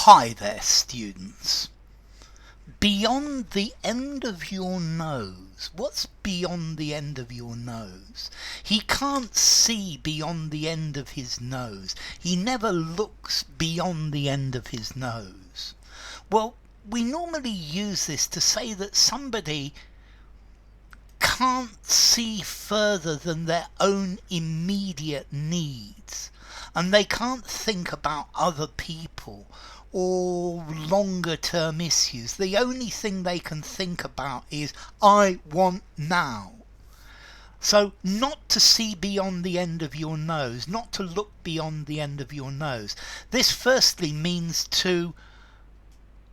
Hi there, students. Beyond the end of your nose. What's beyond the end of your nose? He can't see beyond the end of his nose. He never looks beyond the end of his nose. Well, we normally use this to say that somebody can't see further than their own immediate needs, and they can't think about other people or longer term issues. The only thing they can think about is, I want now. So not to see beyond the end of your nose, not to look beyond the end of your nose. This firstly means to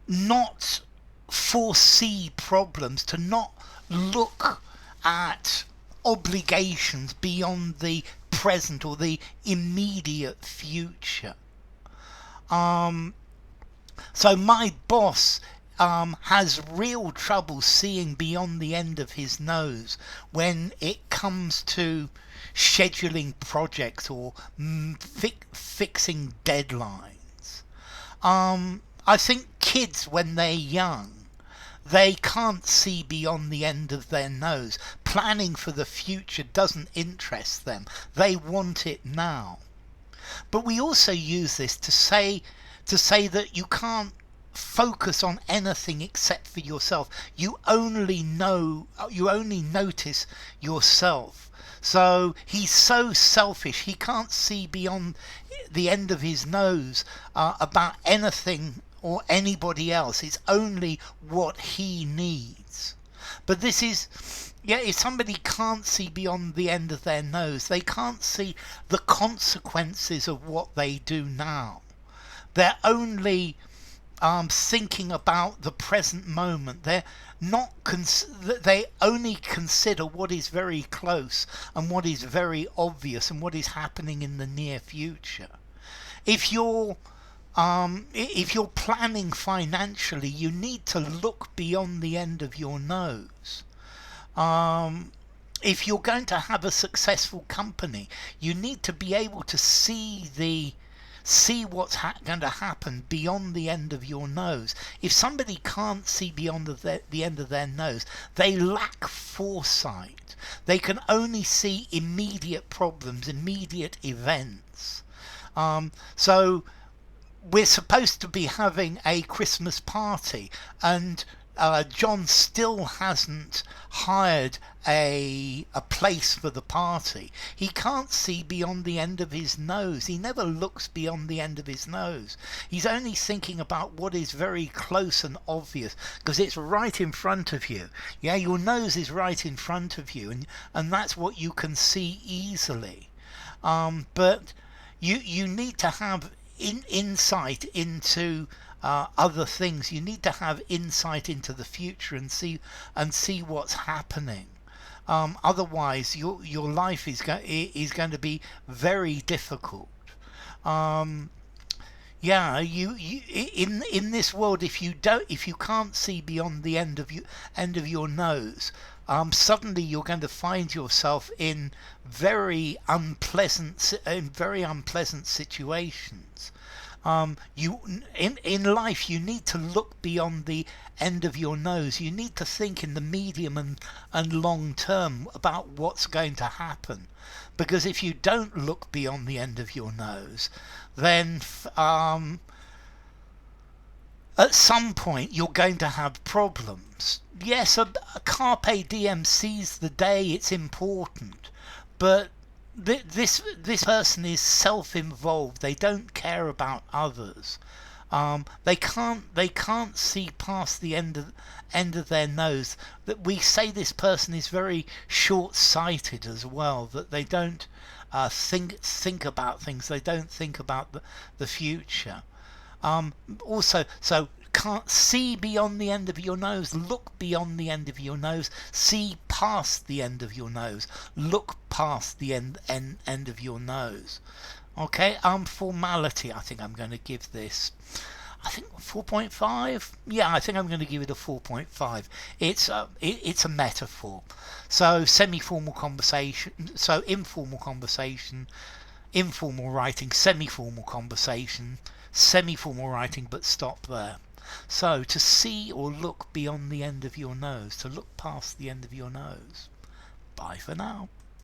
not foresee problems, to not look at obligations beyond the present or the immediate future. So my boss has real trouble seeing beyond the end of his nose when it comes to scheduling projects or fixing deadlines. I think kids, when they're young, they can't see beyond the end of their nose. Planning for the future doesn't interest them. They want it now. But we also use this to say that you can't focus on anything except for yourself. You only notice yourself. So he's so selfish, he can't see beyond the end of his nose about anything or anybody else. It's only what he needs. But this is, if somebody can't see beyond the end of their nose, they can't see the consequences of what they do now. They're only thinking about the present moment. They're not. They only consider what is very close and what is very obvious and what is happening in the near future. If you're planning financially, you need to look beyond the end of your nose. If you're going to have a successful company, you need to be able to see what's going to happen beyond the end of your nose. If somebody can't see beyond the end of their nose, they lack foresight. They can only see immediate problems, immediate events. So we're supposed to be having a Christmas party, and John still hasn't hired a place for the party. He can't see beyond the end of his nose. He never looks beyond the end of his nose. He's only thinking about what is very close and obvious, because it's right in front of you. Yeah, your nose is right in front of you, and that's what you can see easily. But you need to have insight into other things. You need to have insight into the future and see what's happening. Otherwise, your life is going to be very difficult. You in this world, if you can't see beyond the end of your nose, suddenly you're going to find yourself in very unpleasant situations. In life, you need to look beyond the end of your nose. You need to think in the medium and long term about what's going to happen. Because if you don't look beyond the end of your nose, then at some point you're going to have problems. Yes, a carpe diem, seize the day, it's important, but this person is self-involved. They don't care about others. They can't see past the end of their nose. That we say this person is very short-sighted as well. That they don't think about things. They don't think about the future. Also, so can't see beyond the end of your nose. Look beyond the end of your nose. See past the end of your nose. Look past the end of your nose. Okay, formality. I think I'm going to give this, 4.5. Yeah, I think I'm going to give it a 4.5. It's a metaphor. So semi-formal conversation. So informal conversation, informal writing, semi-formal conversation, semi-formal writing, but stop there. So, to see or look beyond the end of your nose, to look past the end of your nose. Bye for now.